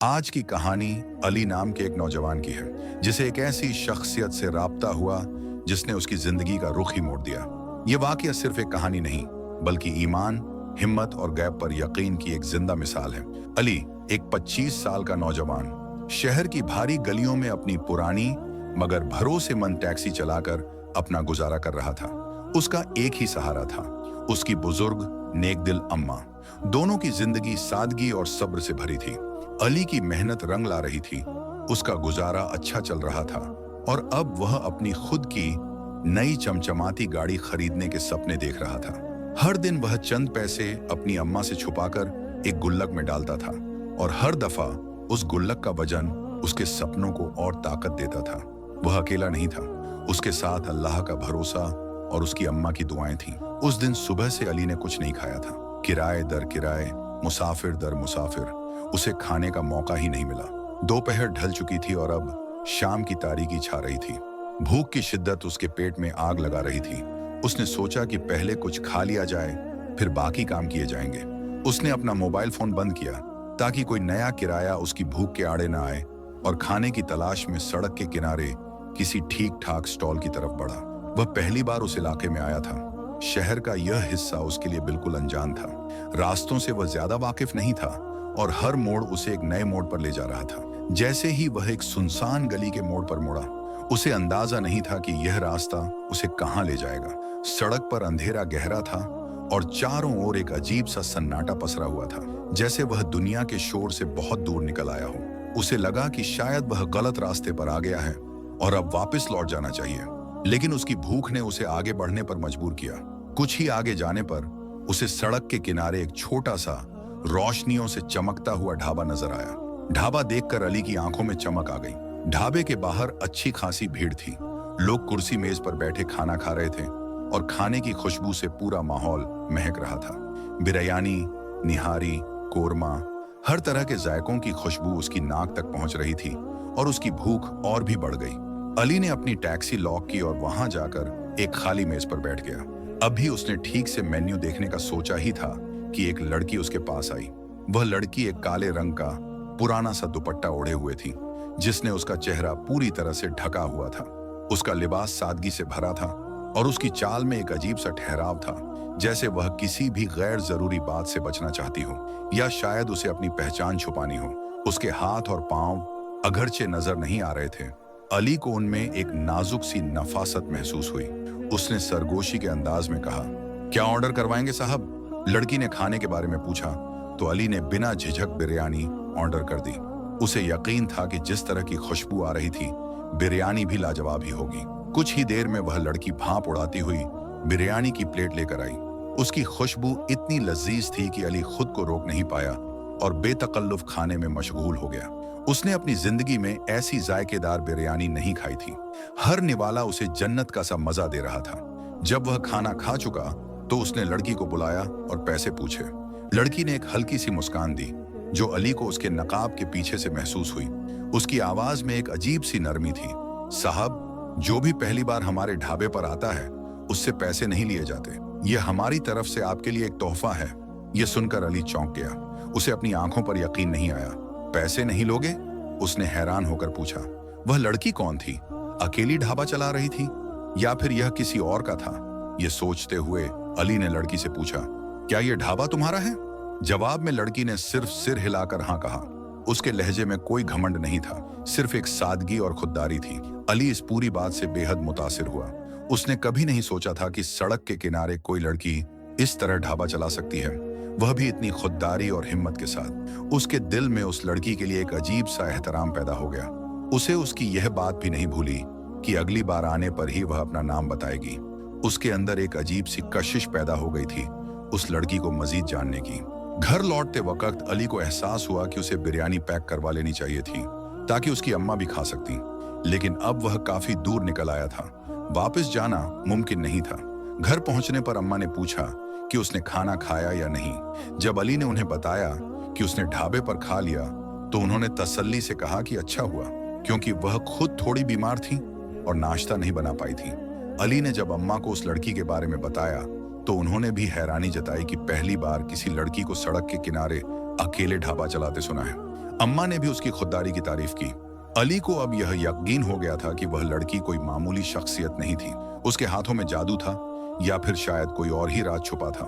आज की कहानी अली नाम के एक नौजवान की है जिसे एक ऐसी शख्सियत से राब्ता हुआ जिसने उसकी जिंदगी का रुख ही मोड़ दिया। ये वाकया सिर्फ एक कहानी नहीं बल्कि ईमान, हिम्मत और गैब पर यकीन की एक जिंदा मिसाल है। अली एक 25 साल का नौजवान शहर की भारी गलियों में अपनी पुरानी मगर भरोसेमंद टैक्सी चलाकर अपना गुजारा कर रहा था। उसका एक ही सहारा था, उसकी बुजुर्ग नेक दिल अम्मा। दोनों की जिंदगी सादगी और सब्र से भरी थी। अली की मेहनत रंग ला रही थी, उसका गुजारा अच्छा चल रहा था और अब वह अपनी खुद की नई चमचमाती गाड़ी खरीदने के सपने देख रहा था। हर दिन वह चंद पैसे अपनी अम्मा से छुपाकर एक गुल्लक में डालता था और हर दफा उस गुल्लक का वजन उसके सपनों को और ताकत देता था। वह अकेला नहीं था, उसके साथ अल्लाह का भरोसा और उसकी अम्मा की दुआएं थीं। उस दिन सुबह से अली ने कुछ नहीं खाया था। किराए दर किराए, मुसाफिर दर मुसाफिर, उसे खाने का मौका ही नहीं मिला। दोपहर ढल चुकी थी और अब शाम की तारीकी छा रही थी। भूख की शिद्दत उसके पेट में आग लगा रही थी। उसने सोचा कि पहले कुछ खा लिया जाए, फिर बाकी काम किए जाएंगे। उसने अपना मोबाइल फोन बंद किया ताकि कोई नया किराया उसकी भूख के आड़े न आए और खाने की तलाश में सड़क के किनारे किसी ठीक ठाक स्टॉल की तरफ बढ़ा। वह पहली बार उस इलाके में आया था। शहर का यह हिस्सा उसके लिए बिल्कुल अनजान था। रास्तों से वह ज्यादा वाकिफ नहीं था और हर मोड़ उसे एक नए मोड़ पर ले जा रहा था। जैसे ही वह एक सुनसान गली के मोड़ पर मुड़ा, उसे अंदाजा नहीं था कि यह रास्ता उसे कहां ले जाएगा। सड़क पर अंधेरा गहरा था और चारों ओर एक अजीब सा सन्नाटा पसरा हुआ था, जैसे वह दुनिया के शोर से बहुत दूर निकल आया हो। उसे लगा कि शायद वह गलत रास्ते पर आ गया है और अब वापस लौट जाना चाहिए, लेकिन उसकी भूख ने उसे आगे बढ़ने पर मजबूर किया। कुछ ही आगे जाने पर उसे सड़क के किनारे एक छोटा सा रोशनियों से चमकता हुआ ढाबा नजर आया। ढाबा देखकर अली की आंखों में चमक आ गई। ढाबे के बाहर अच्छी खासी भीड़ थी। लोग कुर्सी मेज पर बैठे खाना खा रहे थे और खाने की खुशबू से पूरा माहौल महक रहा था। बिरयानी, निहारी, कोरमा, हर तरह के जायकों की खुशबू उसकी नाक तक पहुंच रही थी और उसकी भूख और भी बढ़ गई। अली ने अपनी टैक्सी लॉक की और वहां जाकर एक खाली मेज पर बैठ गया। अभी उसने ठीक से मेन्यू देखने का सोचा ही था कि एक लड़की उसके पास आई। वह लड़की एक काले रंग का पुराना सा दुपट्टा ओढ़े हुए थी, जिसने उसका चेहरा पूरी तरह से ढका हुआ था। उसका लिबास सादगी से भरा था और उसकी चाल में एक अजीब सा ठहराव था, जैसे वह किसी भी गैर जरूरी बात से बचना चाहती हो या शायद उसे अपनी पहचान छुपानी हो। उसके हाथ और पांव अगरचे नजर नहीं आ रहे थे, अली को उनमें एक नाजुक सी नफासत महसूस हुई। उसने सरगोशी के अंदाज में कहा, क्या ऑर्डर करवाएंगे साहब? लड़की ने खाने के बारे में पूछा तो अली ने बिना झिझक बिरयानी ऑर्डर कर दी। उसे यकीन था कि जिस तरह की खुशबू आ रही थी, बिरयानी भी लाजवाब ही होगी। कुछ ही देर में वह लड़की भांप उड़ाती हुई बिरयानी की प्लेट लेकर आई। उसकी खुशबू इतनी लजीज थी कि अली खुद को रोक नहीं पाया और बेतकल्लुफ खाने में मशगूल हो गया। उसने अपनी जिंदगी में ऐसी जायकेदार बिरयानी नहीं खाई थी। हर निवाला उसे जन्नत का सा मजा दे रहा था। जब वह खाना खा चुका तो उसने लड़की को बुलाया और पैसे पूछे। लड़की ने एक हल्की सी मुस्कान दी जो अली को उसके नकाब के पीछे से महसूस हुई। उसकी आवाज में एक अजीब सी नरमी थी। साहब, जो भी पहली बार हमारे ढाबे पर आता है उससे पैसे नहीं लिए जाते। ये हमारी तरफ से आपके लिए एक तोहफा है। यह सुनकर अली चौंक गया। उसे अपनी आंखों पर यकीन नहीं आया। पैसे नहीं लोगे? उसने हैरान होकर पूछा। वह लड़की कौन थी? अकेली ढाबा चला रही थी या फिर यह किसी और का था? यह सोचते हुए अली ने लड़की से पूछा, क्या यह ढाबा तुम्हारा है? जवाब में लड़की ने सिर्फ सिर हिलाकर हाँ कहा। उसके लहजे में कोई घमंड नहीं था, सिर्फ एक सादगी और खुददारी थी। अली इस पूरी बात से बेहद मुतासिर हुआ। उसने कभी नहीं सोचा था कि सड़क के किनारे कोई लड़की इस तरह ढाबा चला सकती है, वह भी इतनी खुददारी और हिम्मत के साथ। उसके दिल में उस लड़की के लिए एक अजीब सा एहतराम पैदा हो गया। उसे उसकी यह बात भी नहीं भूली कि अगली बार आने पर ही वह अपना नाम बताएगी। उसके अंदर एक अजीब सी कशिश पैदा हो गई थी उस लड़की को मजीद जानने की। घर लौटते वक्त अली को एहसास हुआ कि उसे बिरयानी पैक करवा लेनी चाहिए थी ताकि उसकी अम्मा भी खा सकती, लेकिन अब वह काफी दूर निकल आया था। वापस जाना मुमकिन नहीं था। घर पहुंचने पर अम्मा ने पूछा कि उसने खाना खाया या नहीं। जब अली ने उन्हें बताया कि उसने ढाबे पर खा लिया तो उन्होंने तसल्ली से कहा कि अच्छा हुआ, क्योंकि वह खुद थोड़ी बीमार थी और नाश्ता नहीं बना पाई थी। अली ने जब अम्मा को उस लड़की के बारे में बताया तो उन्होंने भी हैरानी जताई कि पहली बार किसी लड़की को सड़क के किनारे अकेले ढाबा चलाते सुना है। अम्मा ने भी उसकी खुददारी की तारीफ की। अली को अब यह यकीन हो गया था कि वह लड़की कोई मामूली शख्सियत नहीं थी। उसके हाथों में जादू था या फिर शायद कोई और ही राज छुपा था।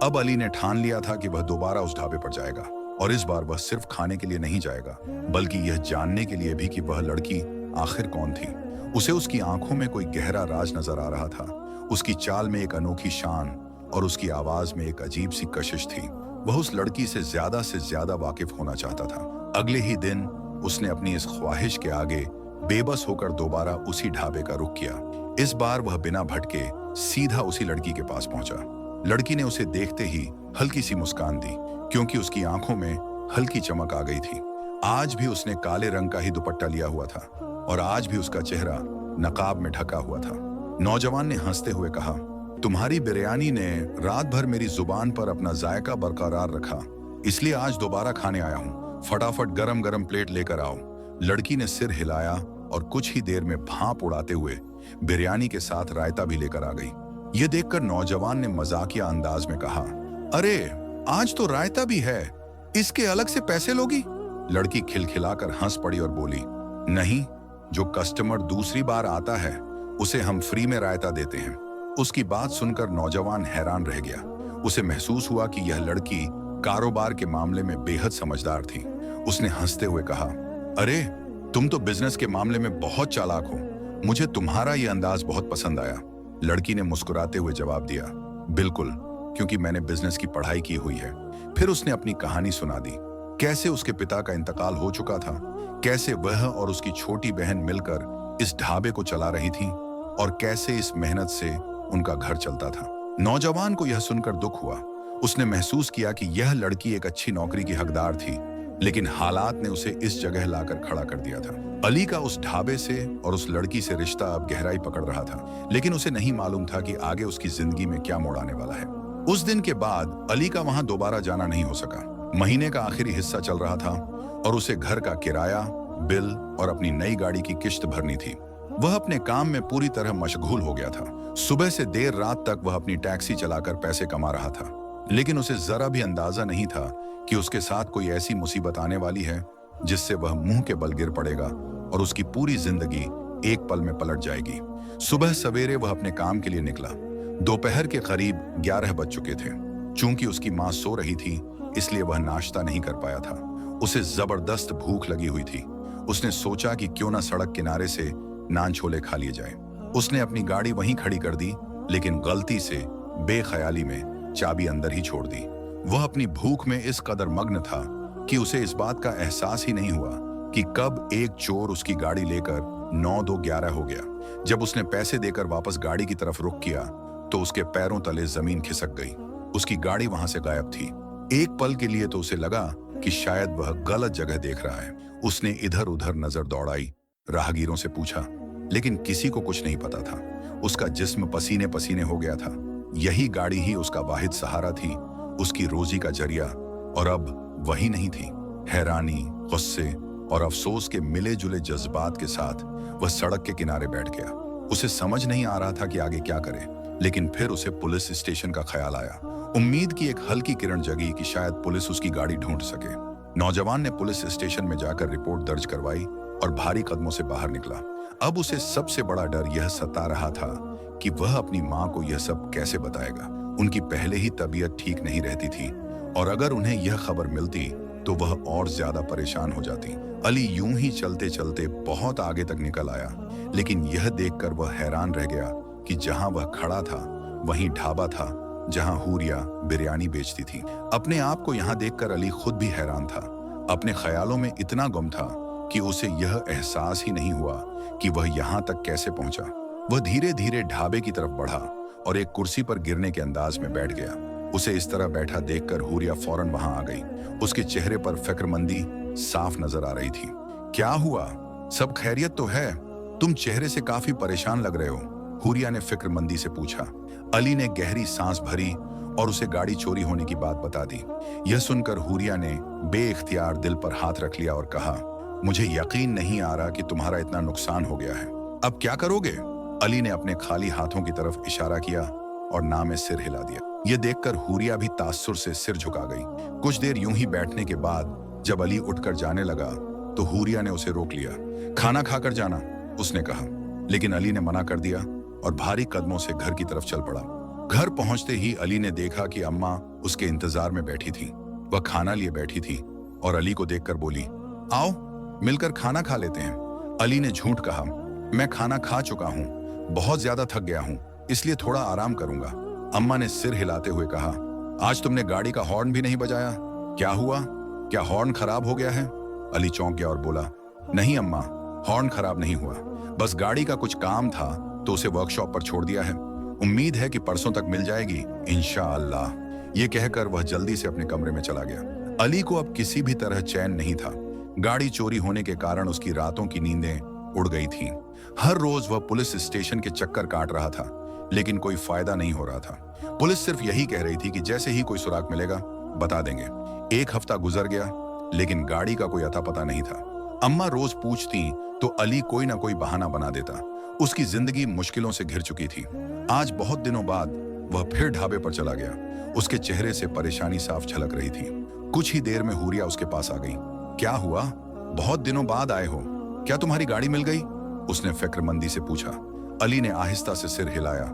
अब अली ने ठान लिया था कि वह दोबारा उस ढाबे पर जाएगा, और इस बार वह सिर्फ खाने के लिए नहीं जाएगा, बल्कि यह जानने के लिए भी कि वह लड़की आखिर कौन थी। उसे उसकी आंखों में कोई गहरा राज नजर आ रहा था। उसकी चाल में एक अनोखी शान और उसकी आवाज में एक अजीब सी कशिश थी। वह उस लड़की से ज्यादा वाकिफ होना चाहता था। अगले ही दिन उसने अपनी इस ख्वाहिश के आगे बेबस होकर दोबारा उसी ढाबे का रुख किया। इस बार वह बिना भटके सीधा उसी लड़की के पास पहुंचा। लड़की ने उसे देखते ही हल्की सी मुस्कान दी, क्योंकि उसकी आंखों में हल्की चमक आ गई थी। आज भी उसने काले रंग का ही दुपट्टा लिया हुआ था और आज भी उसका चेहरा नकाब में ढका हुआ था। नौजवान ने हंसते हुए कहा, तुम्हारी बिरयानी ने रात भर मेरी जुबान पर अपना जायका बरकरार रखा, इसलिए आज दोबारा खाने आया हूँ। फटाफट गरम गरम प्लेट लेकर आओ। लड़की ने सिर हिलाया और कुछ ही देर में भांप उड़ाते हुए बिरयानी के साथ रायता भी लेकर आ गई। यह देखकर नौजवान ने मजाकिया अंदाज में कहा, अरे आज तो रायता भी है, इसके अलग से पैसे लोगी? लड़की खिलखिलाकर हंस पड़ी और बोली, नहीं, जो कस्टमर दूसरी बार आता है उसे हम फ्री में रायता देते हैं। उसकी बात सुनकर नौजवान हैरान रह गया। उसे महसूस हुआ कि यह लड़की कारोबार के मामले में बेहद समझदार थी। उसने हंसते हुए कहा, अरे तुम तो बिजनेस के मामले में बहुत चालाक हो, मुझे तुम्हारा यह अंदाज बहुत पसंद आया। लड़की ने मुस्कुराते हुए जवाब दिया, बिल्कुल, क्योंकि मैंने बिजनेस की पढ़ाई की हुई है। फिर उसने अपनी कहानी सुना दी, कैसे उसके पिता का इंतकाल हो चुका था, कैसे वह और उसकी छोटी बहन मिलकर इस ढाबे को चला रही थी और कैसे इस मेहनत से उनका घर चलता था। नौजवान को यह सुनकर दुख हुआ। उसने महसूस किया कि यह लड़की एक अच्छी नौकरी की हकदार थी, लेकिन हालात ने उसे इस जगह लाकर खड़ा कर दिया था। अली का उस ढाबे से और उस लड़की से रिश्ता अब गहराई पकड़ रहा था, लेकिन उसे नहीं मालूम था कि आगे उसकी जिंदगी में क्या मोड़ आने वाला है। उस दिन के बाद अली का वहां दोबारा जाना नहीं हो सका। महीने का आखिरी हिस्सा चल रहा था और उसे घर का किराया, बिल और अपनी नई गाड़ी की किश्त भरनी थी। वह अपने काम में पूरी तरह मशगूल हो गया था। सुबह से देर रात तक वह अपनी टैक्सी चलाकर पैसे कमा रहा था, लेकिन उसे जरा भी अंदाजा नहीं था कि उसके साथ कोई ऐसी मुसीबत आने वाली है जिससे वह मुंह के बल गिर पड़ेगा और उसकी पूरी जिंदगी एक पल में पलट जाएगी। सुबह सवेरे वह अपने काम के लिए निकला। दोपहर के करीब 11 बज चुके थे। चूंकि उसकी मां सो रही थी, इसलिए वह नाश्ता नहीं कर पाया था। उसे जबरदस्त भूख लगी हुई थी। उसने सोचा कि क्यों ना सड़क किनारे से नान छोले खा लिए जाए। उसने अपनी गाड़ी वहीं खड़ी कर दी, लेकिन गलती से बेख्याली में चाबी अंदर ही छोड़ दी। वह अपनी भूख में इस कदर मग्न था कि उसे इस बात का एहसास ही नहीं हुआ कि कब एक चोर उसकी गाड़ी लेकर 9-2-11 हो गया। जब उसने पैसे देकर वापस गाड़ी की तरफ रुख किया तो उसके पैरों तले जमीन खिसक गई। उसकी गाड़ी वहां से गायब थी। एक पल के लिए तो उसे लगा कि शायद वह गलत जगह देख रहा है। उसने इधर उधर नजर दौड़ाई, राहगीरों से पूछा, लेकिन किसी को कुछ नहीं पता था। उसका जिस्म पसीने पसीने हो गया था। यही गाड़ी ही उसका वाहिद सहारा थी, उसकी रोजी का जरिया, और अब वही नहीं थी। हैरानी, गुस्से और अफसोस के मिले जुले जज्बात के साथ वह सड़क के किनारे बैठ गया। उसे समझ नहीं आ रहा था कि आगे क्या करे, लेकिन फिर उसे पुलिस स्टेशन का ख्याल आया। उम्मीद की एक हल्की किरण जगी कि शायद पुलिस उसकी गाड़ी ढूंढ सके। नौजवान ने पुलिस स्टेशन में जाकर रिपोर्ट दर्ज करवाई और भारी कदमों से बाहर निकला। अब उसे सबसे बड़ा डर यह सता रहा था कि वह अपनी मां को यह सब कैसे बताएगा। उनकी पहले ही तबीयत ठीक नहीं रहती थी, और अगर उन्हें यह खबर मिलती तो वह और ज्यादा परेशान हो जाती। अली यूं ही चलते चलते बहुत आगे तक निकल आया, लेकिन यह देखकर वह हैरान रह गया कि जहां वह खड़ा था वहीं ढाबा था जहां हूरिया बिरयानी बेचती थी। अपने आप को यहां देखकर अली खुद भी हैरान था। अपने ख्यालों में इतना गुम था कि उसे यह एहसास ही नहीं हुआ कि वह यहां तक कैसे पहुंचा। वह धीरे धीरे ढाबे की तरफ बढ़ा और एक कुर्सी पर गिरने के अंदाज में बैठ गया। उसे इस तरह बैठा देखकर हूरिया फौरन वहां आ गई। उसके चेहरे पर फिक्रमंदी साफ नजर आ रही थी। क्या हुआ? सब खैरियत तो है? तुम चेहरे से काफी परेशान लग रहे हो, हूरिया ने फिक्रमंदी से पूछा। अली ने गहरी सांस भरी और उसे गाड़ी चोरी होने की बात बता दी। यह सुनकर हूरिया ने बेइख्तियार दिल पर हाथ रख लिया और कहा, मुझे यकीन नहीं आ रहा कि तुम्हारा इतना नुकसान हो गया है। अब क्या करोगे? अली ने अपने खाली हाथों की तरफ इशारा किया और ना में सिर हिला दिया। यह देखकर हूरिया भी तासुर से सिर झुका गई। कुछ देर यूं ही बैठने के बाद जब अली उठकर जाने लगा तो हूरिया ने उसे रोक लिया। खाना खाकर जाना, उसने कहा, लेकिन अली ने मना कर दिया और भारी कदमों से घर की तरफ चल पड़ा। घर पहुंचते ही अली ने देखा कि अम्मा उसके इंतजार में बैठी थी। वह खाना लिए बैठी थी और अली को देखकर बोली, आओ मिलकर खाना खा लेते हैं। अली ने झूठ कहा, मैं खाना खा चुका हूं, बहुत ज्यादा थक गया हूं, इसलिए थोड़ा आराम करूंगा। अम्मा ने सिर हिलाते हुए कहा, आज तुमने गाड़ी का हॉर्न भी नहीं बजाया, क्या हुआ? क्या हॉर्न खराब हो गया है? अली चौंक गया और बोला, नहीं अम्मा, हॉर्न खराब नहीं हुआ, बस गाड़ी का कुछ काम था तो उसे वर्कशॉप पर छोड़ दिया है। उम्मीद है कि परसों तक मिल जाएगी इंशाअल्लाह। ये कहकर वह जल्दी से अपने कमरे में चला गया। अली को अब किसी भी तरह चैन नहीं था। गाड़ी चोरी होने के कारण उसकी रातों की नींदें उड़ गई थीं। हर रोज वह पुलिस स्टेशन के चक्कर काट रहा था, लेकिन कोई फायदा नहीं हो रहा था। पुलिस सिर्फ यही कह रही थी कि जैसे ही कोई सुराग मिलेगा बता देंगे। एक हफ्ता गुजर गया, लेकिन गाड़ी का कोई अता पता नहीं था। अम्मा रोज पूछती तो अली कोई ना कोई बहाना बना देता। उसकी जिंदगी मुश्किलों से घिर चुकी थी। आज बहुत दिनों बाद वह फिर ढाबे पर चला गया। उसके चेहरे से परेशानी साफ झलक रही थी। कुछ ही देर में हूरिया उसके पास आ गई। क्या हुआ? बहुत दिनों बाद आए हो, क्या तुम्हारी गाड़ी मिल गई? उसने फिक्रमंदी से पूछा। अली ने आहिस्ता से सिर हिलाया।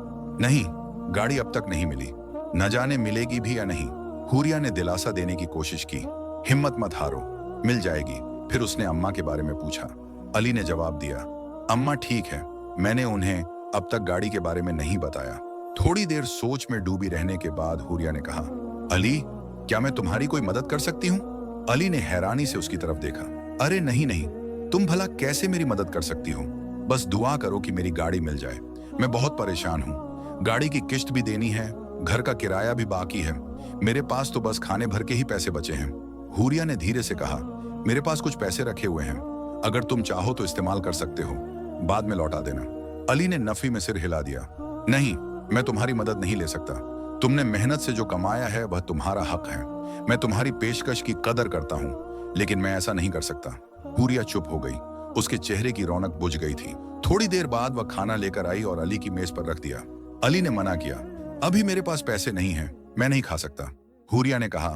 नहीं, गाड़ी अब तक नहीं मिली, न जाने मिलेगी भी या नहीं। हूरिया ने दिलासा देने की कोशिश की। हिम्मत मत हारो, मिल जाएगी। फिर उसने अम्मा के बारे में पूछा। अली ने जवाब दिया, अम्मा ठीक है, मैंने उन्हें अब तक गाड़ी के बारे में नहीं बताया। थोड़ी देर सोच में डूबी रहने के बाद हूरिया ने कहा, अली, क्या मैं तुम्हारी कोई मदद कर सकती हूँ? अली ने हैरानी से उसकी तरफ देखा। अरे नहीं नहीं, तुम भला कैसे मेरी मदद कर सकती हो? बस दुआ करो कि मेरी गाड़ी मिल जाए। मैं बहुत परेशान हूँ, गाड़ी की किश्त भी देनी है, घर का किराया भी बाकी है, मेरे पास तो बस खाने भर के ही पैसे बचे हैं। हूरिया ने धीरे से कहा, मेरे पास कुछ पैसे रखे हुए हैं, अगर तुम चाहो तो इस्तेमाल कर सकते हो, बाद में लौटा देना। अली ने नफी में सिर हिला दिया। नहीं, मैं तुम्हारी मदद नहीं ले सकता। तुमने मेहनत से जो कमाया है वह तुम्हारा हक है। मैं तुम्हारी पेशकश की कदर करता हूँ, लेकिन मैं ऐसा नहीं कर सकता। हूरिया चुप हो गई। उसके चेहरे की रौनक बुझ गई थी। थोड़ी देर बाद वह खाना लेकर आई और अली की मेज पर रख दिया। अली ने मना किया, अभी मेरे पास पैसे नहीं हैं, मैं नहीं खा सकता। हूरिया ने कहा,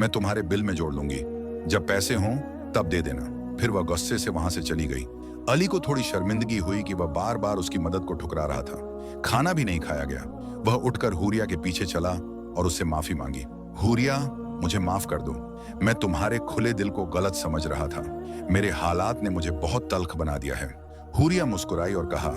मैं तुम्हारे बिल में जोड़ लूंगी, जब पैसे हों तब दे देना। फिर वह गुस्से से वहां से चली गई। अली को थोड़ी शर्मिंदगी हुई कि वह बार बार उसकी मदद को ठुकरा रहा था। खाना भी नहीं खाया गया। वह उठकर हूरिया के पीछे चला और उससे माफी मांगी। हूरिया, मुझे माफ कर दो, मैं तुम्हारे खुले दिल को गलत समझ रहा था। मेरे हालात ने मुझे बहुत तल्ख बना दिया है। हूरिया मुस्कुराई और कहा,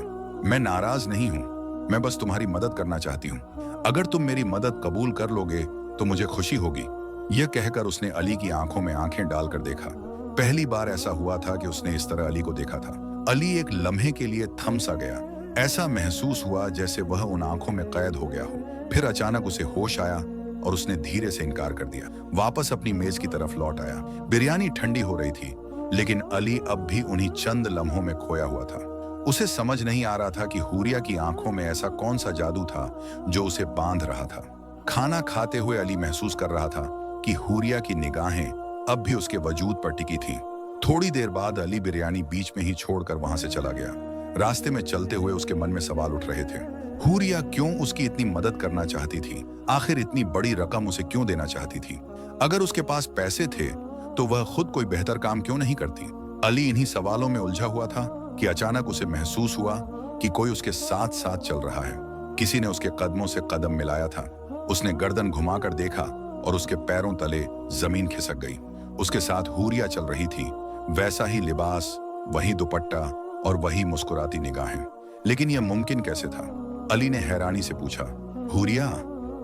मैं नाराज नहीं हूं, मैं बस तुम्हारी मदद करना चाहती हूँ। अगर तुम मेरी मदद कबूल कर लोगे तो मुझे खुशी होगी। यह कहकर उसने अली की आंखों में आंखें डालकर देखा। पहली बार ऐसा हुआ था कि उसने इस तरह अली को देखा था। अली एक लम्हे के लिए थम सा गया। ऐसा महसूस हुआ जैसे वह उन आंखों में कैद हो गया हो। फिर अचानक उसे होश आया और उसने धीरे से इनकार कर दिया। वापस अपनी मेज की तरफ लौट आया। बिरयानी ठंडी हो रही थी, लेकिन अली अब भी उन्हीं चंद लम्हों में खोया हुआ था। उसे समझ नहीं आ रहा था कि हूरिया की आंखों में ऐसा कौन सा जादू था जो उसे बांध रहा था। खाना खाते हुए अली महसूस कर रहा था कि हूरिया की निगाहें अब भी उसके वजूद पर टिकी थीं। थोड़ी देर बाद अली बिरयानी बीच में ही छोड़कर वहां से चला गया। रास्ते में चलते हुए उसके मन में सवाल उठ रहे थे। हूरिया क्यों उसकी इतनी मदद करना चाहती थी? आखिर इतनी बड़ी रकम उसे क्यों देना चाहती थी? अगर उसके पास पैसे थे तो वह खुद कोई बेहतर काम क्यों नहीं करती? अली इन्हीं सवालों में उलझा हुआ था कि अचानक उसे महसूस हुआ कि कोई उसके साथ साथ चल रहा है। किसी ने उसके कदमों से कदम मिलाया था। उसने गर्दन घुमाकर देखा और उसके पैरों तले जमीन खिसक गई। उसके साथ हूरिया चल रही थी, वैसा ही लिबास, वही दुपट्टा और वही मुस्कुराती निगाहें। लेकिन यह मुमकिन कैसे था? अली ने हैरानी से पूछा, हूरिया,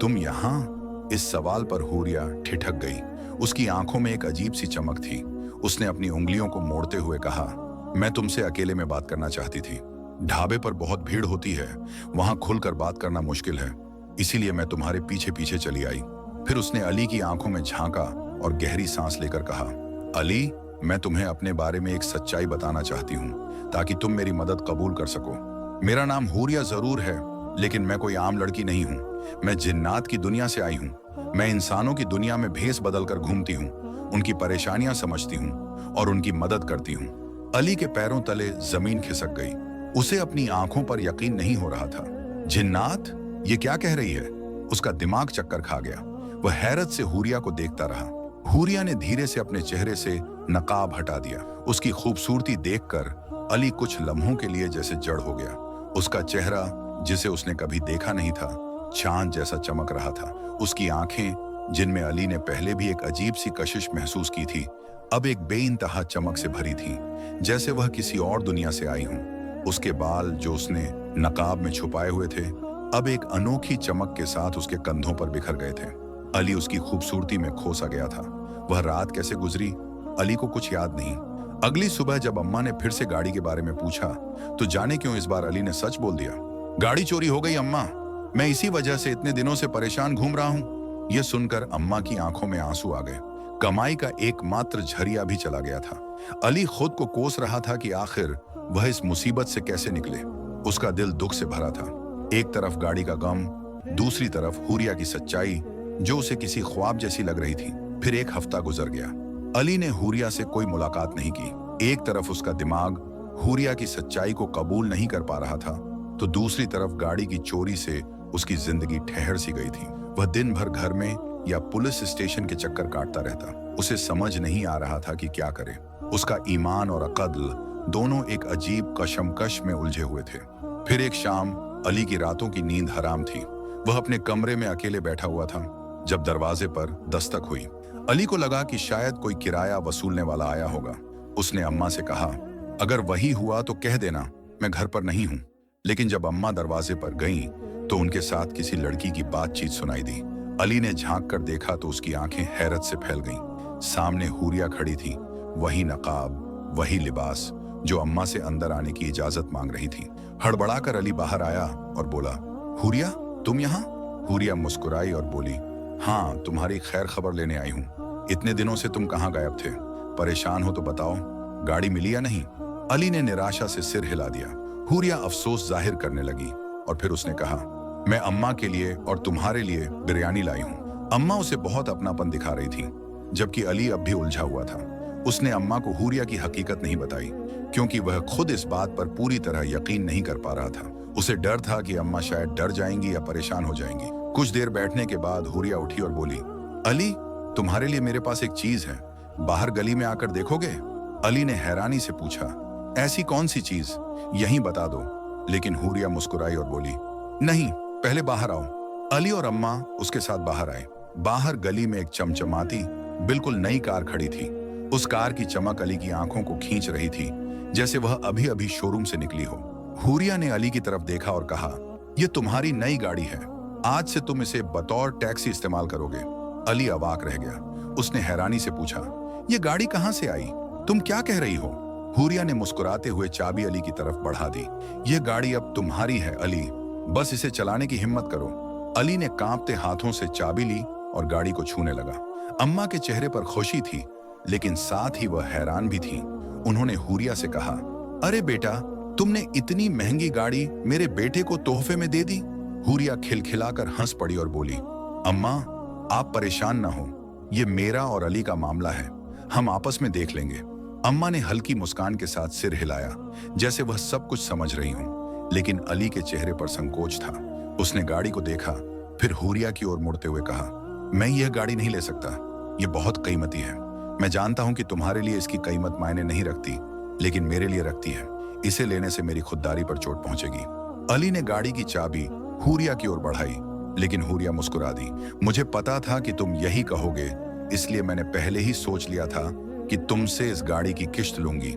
तुम यहाँ? इस सवाल पर हूरिया ठिठक गई। उसकी आंखों में एक अजीब सी चमक थी। उसने अपनी उंगलियों को मोड़ते हुए कहा, मैं तुमसे अकेले में बात करना चाहती थी। ढाबे पर बहुत भीड़ होती है, वहां खुलकर बात करना मुश्किल है, इसीलिए मैं तुम्हारे पीछे पीछे चली आई। फिर उसने अली की आंखों में झांका और गहरी सांस लेकर कहा, अली, मैं तुम्हें अपने बारे में एक सच्चाई बताना चाहती हूँ ताकि तुम मेरी मदद कबूल कर सको। मेरा नाम हूरिया जरूर है, लेकिन मैं कोई आम लड़की नहीं हूँ। मैं जिन्नात की दुनिया से आई हूँ। मैं इंसानों की दुनिया में भेस बदल कर घूमती हूँ, उनकी परेशानियां समझती हूँ और उनकी मदद करती हूँ। अली के पैरों तले जमीन खिसक गई। उसे अपनी आंखों पर यकीन नहीं हो रहा था। जिन्नात? ये क्या कह रही है? उसका दिमाग चक्कर खा गया। वह हैरत से हूरिया को देखता रहा। हुरिया ने धीरे से अपने चेहरे से नकाब हटा दिया। उसकी खूबसूरती देखकर अली कुछ लम्हों के लिए जैसे जड़ हो गया। उसका चेहरा, जिसे उसने कभी देखा नहीं था, चांद जैसा चमक रहा था। उसकी आंखें, जिनमें अली ने पहले भी एक अजीब सी कशिश महसूस की थी, अब एक बेइंतहा चमक से भरी थीं, जैसे वह किसी और दुनिया से आई हों। उसके बाल, जो उसने नकाब में छुपाए हुए थे, अब एक अनोखी चमक के साथ उसके कंधों पर बिखर गए थे। अली उसकी खूबसूरती में खो सा गया था। वह रात कैसे गुजरी, अली को कुछ याद नहीं। अगली सुबह जब अम्मा ने फिर से गाड़ी के बारे में पूछा, तो जाने क्यों इस बार अली ने सच बोल दिया। गाड़ी चोरी हो गई अम्मा, मैं इसी वजह से इतने दिनों से परेशान घूम रहा हूँ। यह सुनकर अम्मा की आंखों में आंसू आ गए। कमाई का एकमात्र झरिया भी चला गया था। अली खुद को कोस रहा था कि आखिर वह इस मुसीबत से कैसे निकले। उसका दिल दुख से भरा था। एक तरफ गाड़ी का गम, दूसरी तरफ हुरिया की सच्चाई, जो उसे किसी ख्वाब जैसी लग रही थी। फिर एक हफ्ता गुजर गया। अली ने हुरिया से कोई मुलाकात नहीं की। एक तरफ उसका दिमाग हुरिया की सच्चाई को कबूल नहीं कर पा रहा था, तो दूसरी तरफ गाड़ी की चोरी से उसकी जिंदगी ठहर सी गई थी। वह दिन भर घर में या पुलिस स्टेशन के चक्कर काटता रहता। उसे समझ नहीं आ रहा था कि क्या करे। उसका ईमान और अक्ल दोनों एक अजीब कशमकश में उलझे हुए थे। फिर एक शाम, अली की रातों की नींद हराम थी। वह अपने कमरे में अकेले बैठा हुआ था जब दरवाजे पर दस्तक हुई। अली को लगा कि शायद कोई किराया वसूलने वाला आया होगा। उसने अम्मा से कहा, अगर वही हुआ तो कह देना मैं घर पर नहीं हूं। लेकिन जब अम्मा दरवाजे पर गईं, तो उनके साथ किसी लड़की की बातचीत सुनाई दी। अली ने झांक कर देखा तो उसकी आंखें हैरत से फैल गईं। सामने हुरिया खड़ी थी, वही नकाब, वही लिबास, जो अम्मा से अंदर आने की इजाजत मांग रही थी। हड़बड़ाकर अली बाहर आया और बोला, हुरिया, तुम यहाँ? हुरिया मुस्कुराई और बोली, हाँ, तुम्हारी खैर खबर लेने आई हूँ। इतने दिनों से तुम कहाँ गायब थे? परेशान हो तो बताओ, गाड़ी मिली या नहीं? अली ने निराशा से सिर हिला दिया। हुरिया अफसोस जाहिर करने लगी और फिर उसने कहा, मैं अम्मा के लिए और तुम्हारे लिए बिरयानी लाई हूँ। अम्मा उसे बहुत अपनापन दिखा रही थी, जबकि अली अब भी उलझा हुआ था। उसने अम्मा को हुरिया की हकीकत नहीं बताई, क्योंकि वह खुद इस बात पर पूरी तरह यकीन नहीं कर पा रहा था। उसे डर था कि अम्मा शायद डर जाएंगी या परेशान हो जाएंगी। कुछ देर बैठने के बाद हुरिया उठी और बोली, अली, तुम्हारे लिए मेरे पास एक चीज है, बाहर गली में आकर देखोगे? अली ने हैरानी से पूछा, ऐसी कौन सी चीज? यहीं बता दो। लेकिन हुरिया मुस्कुराई और बोली, नहीं, पहले बाहर आओ। अली और अम्मा उसके साथ बाहर आए। बाहर गली में एक चमचमाती, बिल्कुल नई कार खड़ी थी। उस कार की चमक अली की आंखों को खींच रही थी, जैसे वह अभी अभी शोरूम से निकली हो। हुरिया ने अली की तरफ देखा और कहा, यह तुम्हारी नई गाड़ी है, आज से तुम इसे बतौर टैक्सी इस्तेमाल करोगे। अली अवाक रह गया। उसने हैरानी से पूछा, ये गाड़ी कहां से आई? तुम क्या कह रही हो? हुरिया ने मुस्कुराते हुए चाबी अली की तरफ बढ़ा दी। यह गाड़ी अब तुम्हारी है अली, बस इसे चलाने की हिम्मत करो। अली ने कांपते हाथों से चाबी ली और गाड़ी को छूने लगा। अम्मा के चेहरे पर खुशी थी, लेकिन साथ ही वह हैरान भी थी। उन्होंने हुरिया से कहा, अरे बेटा, तुमने इतनी महंगी गाड़ी मेरे बेटे को तोहफे में दे दी? हुरिया खिलखिलाकर हंस पड़ी और बोली, अम्मा, आप परेशान ना हो, ये मेरा और अली का मामला है, हम आपस में देख लेंगे। अम्मा ने हल्की मुस्कान के साथ सिर हिलाया, जैसे वह सब कुछ समझ रही हूं, लेकिन अली के चेहरे पर संकोच था। उसने गाड़ी को देखा, फिर हुरिया की ओर मुड़ते हुए कहा, मैं यह गाड़ी नहीं ले सकता, यह बहुत कीमती है। मैं जानता हूं कि तुम्हारे लिए इसकी कीमत मायने नहीं रखती, लेकिन मेरे लिए रखती है। इसे लेने से मेरी खुददारी पर चोट पहुंचेगी। अली ने गाड़ी की चाबी हुरिया की ओर बढ़ाई, लेकिन हुरिया मुस्कुरा दी। मुझे पता था कि तुम यही कहोगे, इसलिए मैंने पहले ही सोच लिया था कि तुमसे इस गाड़ी की किश्त लूंगी।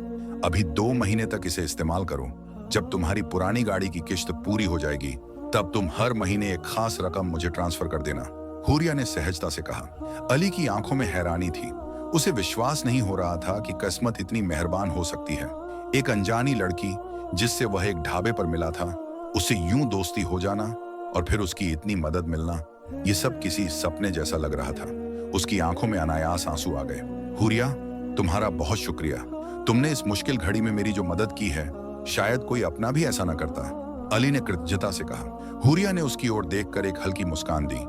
अभी 2 महीने तक इसे इस्तेमाल करो। जब तुम्हारी पुरानी गाड़ी की किश्त पूरी हो जाएगी, तब तुम हर महीने एक खास रकम मुझे ट्रांसफर कर देना, हुरिया ने सहजता से कहा। अली की आंखों में हैरानी थी। उसे विश्वास नहीं हो रहा था कि किस्मत इतनी मेहरबान हो सकती है। एक अनजानी लड़की जिससे वह एक ढाबे पर मिला था, उससे यूं दोस्ती हो जाना और फिर उसकी इतनी मदद मिलना, ये सब किसी सपने जैसा लग रहा था। उसकी आंखों में अनायास आंसू आ गए। हुरिया, तुम्हारा बहुत शुक्रिया। तुमने इस मुश्किल घड़ी में मेरी जो मदद की है, शायद कोई अपना भी ऐसा ना करता, अली ने कृतज्ञता से कहा। हुरिया ने उसकी ओर देखकर एक हल्की मुस्कान दी,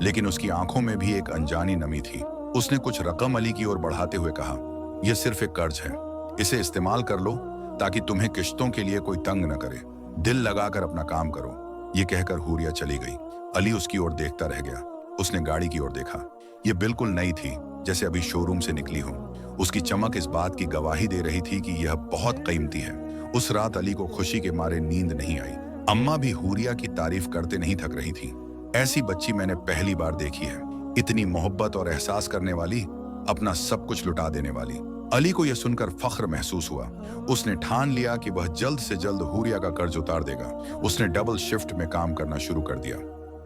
लेकिन उसकी आंखों में भी एक अनजानी नमी थी। उसने कुछ रकम अली की ओर बढ़ाते हुए कहा, यह सिर्फ एक कर्ज है, इसे इस्तेमाल कर लो ताकि तुम्हें किश्तों के लिए कोई तंग न करे। दिल लगाकर अपना काम करो। ये कहकर हुरिया चली गई। अली उसकी ओर देखता रह गया। उसने गाड़ी की ओर देखा। ये बिल्कुल नई थी, जैसे अभी शोरूम से निकली हो। उसकी चमक इस बात की गवाही दे रही थी कि यह बहुत कीमती है। उस रात अली को खुशी के मारे नींद नहीं आई। अम्मा भी हुरिया की तारीफ करते नहीं थक रही थी। ऐसी बच्ची मैंने पहली बार देखी है, इतनी मोहब्बत और एहसास करने वाली, अपना सब कुछ लुटा देने वाली। अली को यह सुनकर फख्र महसूस हुआ। उसने ठान लिया कि वह जल्द से जल्द हुरिया का कर्ज उतार देगा। उसने डबल शिफ्ट में काम करना शुरू कर दिया।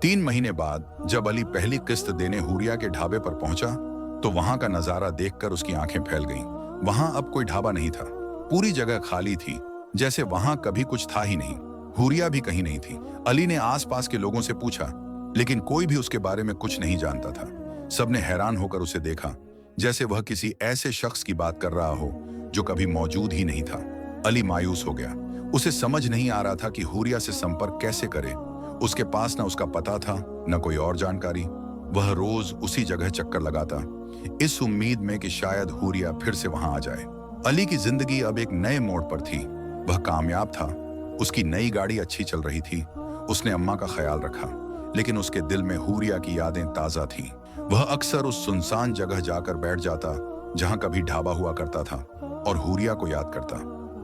3 महीने बाद जब अली पहली किस्त देने हुरिया के ढाबे पर पहुंचा, तो वहां का नजारा देखकर उसकी आंखें फैल गईं। वहां अब कोई ढाबा नहीं था, पूरी जगह खाली थी, जैसे वहां कभी कुछ था ही नहीं। हुरिया भी कहीं नहीं थी। अली ने आसपास के लोगों से पूछा, लेकिन कोई भी उसके बारे में कुछ नहीं जानता था। सबने हैरान होकर उसे देखा, जैसे वह किसी ऐसे शख्स की बात कर रहा हो जो कभी मौजूद ही नहीं था। अली मायूस हो गया। उसे समझ नहीं आ रहा था कि हुरिया से संपर्क कैसे करे। उसके पास न उसका पता था, न कोई और जानकारी। वह रोज उसी जगह चक्कर लगाता, इस उम्मीद में कि शायद हुरिया फिर से वहां आ जाए। अली की जिंदगी अब एक नए मोड़ पर थी। वह कामयाब था, उसकी नई गाड़ी अच्छी चल रही थी, उसने अम्मा का ख्याल रखा, लेकिन उसके दिल में हुरिया की यादें ताजा थीं। वह अक्सर उस सुनसान जगह जाकर बैठ जाता जहां कभी ढाबा हुआ करता था और हुरिया को याद करता।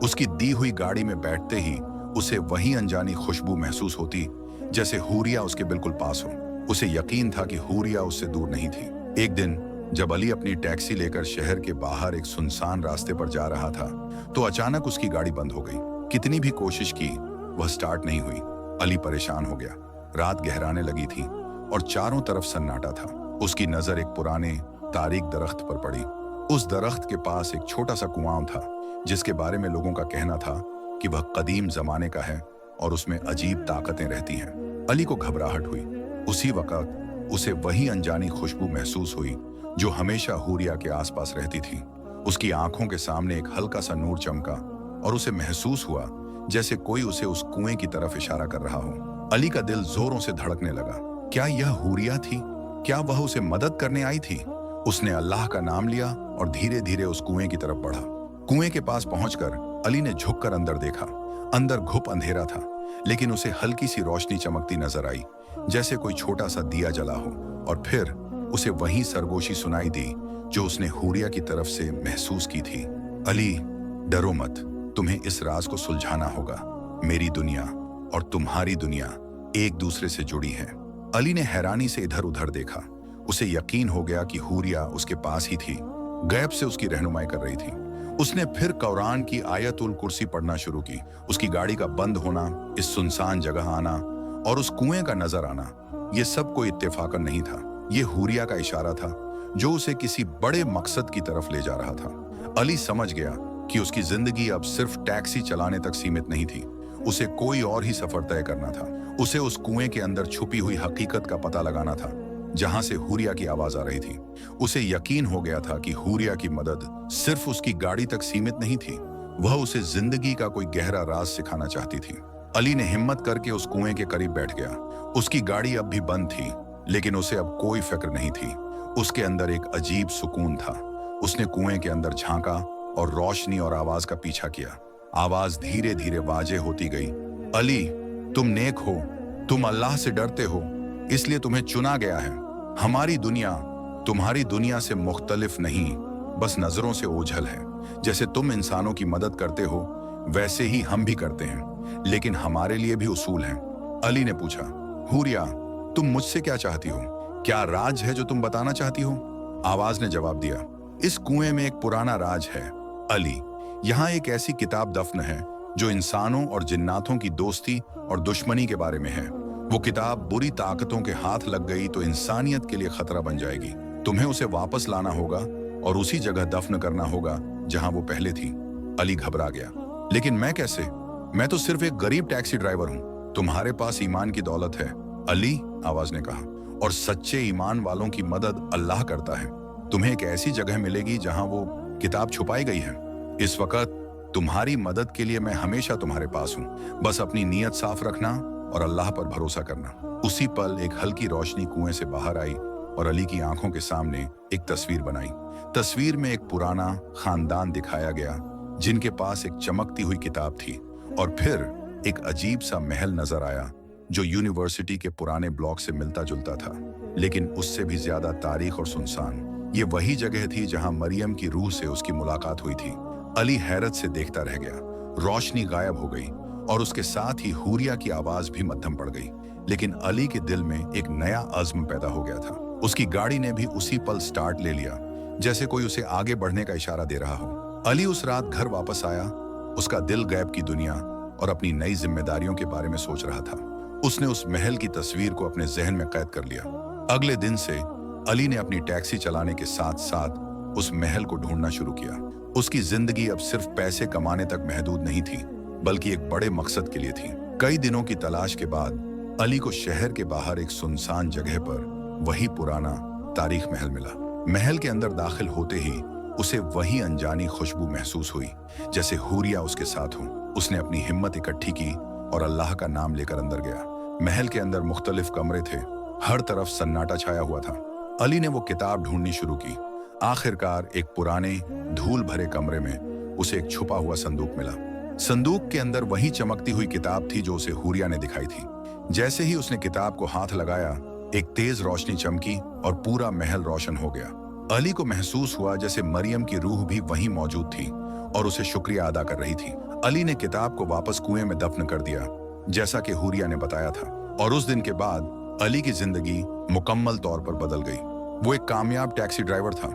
उसकी दी हुई गाड़ी में बैठते ही उसे वही अनजानी खुशबू महसूस होती, जैसे हुरिया उसके बिल्कुल पास हो। उसे यकीन था कि हुरिया उससे दूर नहीं थी। एक दिन जब अली अपनी टैक्सी लेकर शहर के बाहर एक सुनसान रास्ते पर जा रहा था, तो अचानक उसकी गाड़ी बंद हो गई। कितनी भी कोशिश की, वह स्टार्ट नहीं हुई। अली परेशान हो गया। रात गहराने लगी थी और चारों तरफ सन्नाटा था। उसकी नजर एक पुराने तारीख दरख्त पर पड़ी। उस दरख्त के पास एक छोटा सा कुआं था, जिसके बारे में लोगों का कहना था कि वह कदीम जमाने का है और उसमें अजीब ताकतें रहती हैं। अली को घबराहट हुई। उसी वक्त उसे वही अनजानी खुशबू महसूस हुई जो हमेशा हुरिया के आसपास रहती थी। उसकी आंखों के सामने एक हल्का सा नूर चमका और उसे महसूस हुआ जैसे कोई उसे उस कुएं की तरफ इशारा कर रहा हो। अली का दिल जोरों से धड़कने लगा। क्या यह हुरिया थी? क्या वह उसे मदद करने आई थी? उसने अल्लाह का नाम लिया और धीरे धीरे उस कुएं की तरफ बढ़ा। कुएं के पास पहुंचकर अली ने झुककर अंदर देखा। अंदर घुप अंधेरा था, लेकिन उसे हल्की सी रोशनी चमकती नजर आई, जैसे कोई छोटा सा दिया जला हो। और फिर उसे वही सरगोशी सुनाई दी जो उसने हुरिया की तरफ से महसूस की थी। अली, डरो मत, तुम्हें इस राज को सुलझाना होगा। मेरी दुनिया और तुम्हारी दुनिया एक दूसरे से जुड़ी है। अली ने हैरानी से इधर उधर देखा। उसे यकीन हो गया कि हुरिया उसके पास ही थी, गैब से उसकी रहनुमाई कर रही थी। उसने फिर कुरान की आयतुल कुर्सी पढ़ना शुरू की। उसकी गाड़ी का बंद होना, इस सुनसान जगह आना और उस कुएं का नजर आना, ये सब कोई इत्तेफाकन नहीं था। ये हुरिया का इशारा था जो उसे किसी बड़े मकसद की तरफ ले जा रहा था। अली समझ गया कि उसकी जिंदगी अब सिर्फ टैक्सी चलाने तक सीमित नहीं थी। उसे कोई और ही सफर तय करना था। उसे उस कुएं के अंदर छुपी हुई हकीकत का पता लगाना था, जहां से हुरिया की आवाज आ रही थी। उसे यकीन हो गया था कि हुरिया की मदद सिर्फ उसकी गाड़ी तक सीमित नहीं थी, वह उसे जिंदगी का कोई गहरा राज सिखाना चाहती थी। अली ने हिम्मत करके उस कुएं के करीब बैठ गया। उसकी गाड़ी अब भी बंद थी, लेकिन उसे अब कोई फिक्र नहीं थी। उसके अंदर एक अजीब सुकून था। उसने कुएं के अंदर झांका और रोशनी और आवाज का पीछा किया। आवाज धीरे धीरे वाज़ेह होती गई। अली, तुम नेक हो, तुम अल्लाह से डरते हो, इसलिए तुम्हें चुना गया है। हमारी दुनिया तुम्हारी दुनिया से मुख्तलिफ नहीं, बस नजरों से ओझल है। जैसे तुम इंसानों की मदद करते हो, वैसे ही हम भी करते हैं, लेकिन हमारे लिए भी उसूल हैं। अली ने पूछा, हुरिया, तुम मुझसे क्या चाहती हो? क्या राज है जो तुम बताना चाहती हो? आवाज ने जवाब दिया, इस कुएं में एक पुराना राज है अली। यहाँ एक ऐसी किताब दफन है जो इंसानों और जिन्नातों की दोस्ती और दुश्मनी के बारे में है। वो किताब बुरी ताकतों के हाथ लग गई तो इंसानियत के लिए खतरा बन जाएगी। तुम्हें उसे वापस लाना होगा और उसी जगह दफन करना होगा जहां वो पहले थी। अली घबरा गया, लेकिन मैं कैसे? मैं तो सिर्फ एक गरीब टैक्सी ड्राइवर हूँ। तुम्हारे पास ईमान की दौलत है अली, आवाज ने कहा, और सच्चे ईमान वालों की मदद अल्लाह करता है। तुम्हें एक ऐसी जगह मिलेगी जहां वो किताब छुपाई गई है। इस वक्त तुम्हारी मदद के लिए मैं हमेशा तुम्हारे पास हूँ। बस अपनी नीयत साफ रखना और अल्लाह पर भरोसा करना। उसी पल एक हल्की रोशनी कुएं से बाहर आई और अली की आंखों के सामने एक तस्वीर बनाई। तस्वीर में एक पुराना खानदान दिखाया गया जिनके पास एक चमकती हुई किताब थी, और फिर एक अजीब सा महल नजर आया जो यूनिवर्सिटी के पुराने ब्लॉक से मिलता जुलता था, लेकिन उससे भी ज्यादा तारीख और सुनसान। ये वही जगह थी जहां मरियम की रूह से उसकी मुलाकात हुई थी। अली हैरत से देखता रह गया। रोशनी गायब हो गई और उसके साथ ही हूरिया की आवाज भी मद्धम पड़ गई। लेकिन अली के दिल में एक नया अज़्म पैदा हो गया था। उसकी गाड़ी ने भी उसी पल स्टार्ट ले लिया, जैसे कोई उसे आगे बढ़ने का इशारा दे रहा हो। अली उस रात घर वापस आया। उसका दिल गैब की दुनिया और अपनी नई जिम्मेदारियों के बारे में सोच रहा था। उसने उस महल की तस्वीर को अपने जहन में कैद कर लिया। अगले दिन से अली ने अपनी टैक्सी चलाने के साथ साथ उस महल को ढूंढना शुरू किया। उसकी जिंदगी अब सिर्फ पैसे कमाने तक महदूद नहीं थी, बल्कि एक बड़े मकसद के लिए थी। कई दिनों की तलाश के बाद अली को शहर के बाहर एक सुनसान जगह पर वही पुराना तारीख महल मिला। महल के अंदर दाखिल होते ही उसे वही अनजानी खुशबू महसूस हुई, जैसे हूरिया उसके साथ हो। उसने अपनी हिम्मत इकट्ठी की और अल्लाह का नाम लेकर अंदर गया। महल के अंदर मुख्तलिफ कमरे थे, हर तरफ सन्नाटा छाया हुआ था। अली ने वो किताब ढूंढनी शुरू की। आखिरकार एक पुराने धूल भरे कमरे में उसे एक छुपा हुआ संदूक मिला। संदूक के अंदर वही चमकती हुई किताब थी जो उसे हूरिया ने दिखाई थी। जैसे ही उसने किताब को हाथ लगाया, एक तेज रोशनी चमकी और पूरा महल रोशन हो गया। अली को महसूस हुआ जैसे मरियम की रूह भी वहीं मौजूद थी और उसे शुक्रिया अदा कर रही थी। अली ने किताब को वापस कुएं में दफन कर दिया, जैसा कि हूरिया ने बताया था। और उस दिन के बाद अली की जिंदगी मुकम्मल तौर पर बदल गई। वो एक कामयाब टैक्सी ड्राइवर था,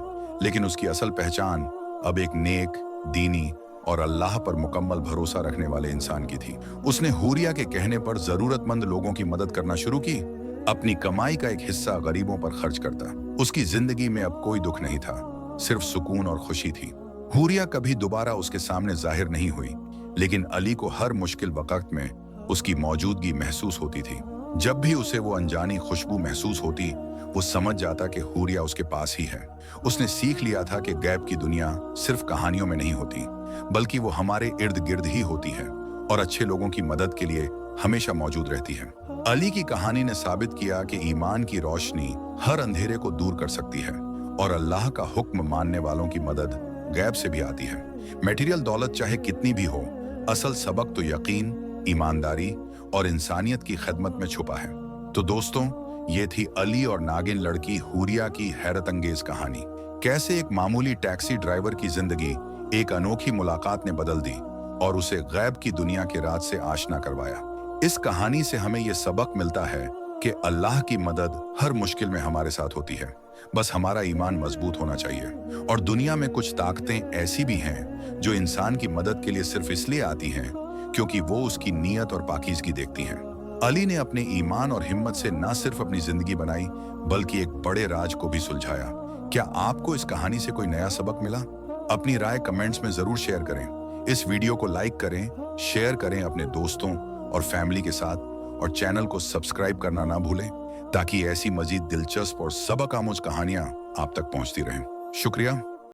लेकिन उसकी असल पहचान अब एक नेक, दीनी और अल्लाह पर मुकम्मल भरोसा रखने वाले इंसान की थी। उसने हूरिया के कहने पर जरूरतमंद लोगों की मदद करना शुरू की, अपनी कमाई का एक हिस्सा गरीबों पर खर्च करता। उसकी जिंदगी में अब कोई दुख नहीं था, सिर्फ सुकून और खुशी थी। हूरिया कभी दोबारा उसके सामने जाहिर नहीं हुई, लेकिन अली को हर मुश्किल वक्त में उसकी मौजूदगी महसूस होती थी। जब भी उसे वो अनजानी खुशबू महसूस होती, वो समझ जाता कि हूरिया उसके पास ही है। उसने सीख लिया था कि गैब की दुनिया सिर्फ कहानियों में नहीं होती, बल्कि वो हमारे इर्द गिर्द ही होती है और अच्छे लोगों की मदद के लिए हमेशा मौजूद रहती है। अली की कहानी ने साबित किया कि ईमान की रोशनी हर अंधेरे को दूर कर सकती है और अल्लाह का हुक्म मानने वालों की मदद गैब से भी आती है। मटेरियल दौलत चाहे कितनी भी हो, असल सबक तो यकीन, ईमानदारी और इंसानियत की खिदमत में छुपा है। तो दोस्तों, ये थी अली और नागिन लड़की हूरिया की हैरत अंगेज कहानी। कैसे एक मामूली टैक्सी ड्राइवर की जिंदगी एक अनोखी मुलाकात ने बदल दी और उसे गैब की दुनिया के राज से आशना करवाया। इस कहानी से हमें यह सबक मिलता है कि अल्लाह की मदद हर मुश्किल में हमारे साथ होती है, बस हमारा ईमान मजबूत होना चाहिए। और दुनिया में कुछ ताकतें ऐसी भी हैं जो इंसान की मदद के लिए सिर्फ इसलिए आती हैं क्योंकि वो उसकी नीयत और पाकीज़गी देखती हैं। अली ने अपने ईमान और हिम्मत से न सिर्फ अपनी जिंदगी बनाई, बल्कि एक बड़े राज को भी सुलझाया। क्या आपको इस कहानी से कोई नया सबक मिला? अपनी राय कमेंट्स में जरूर शेयर करें। इस वीडियो को लाइक करें, शेयर करें अपने दोस्तों और फैमिली के साथ, और चैनल को सब्सक्राइब करना ना भूलें ताकि ऐसी मजीद दिलचस्प और सबक आमोज कहानियां आप तक पहुंचती रहें। शुक्रिया।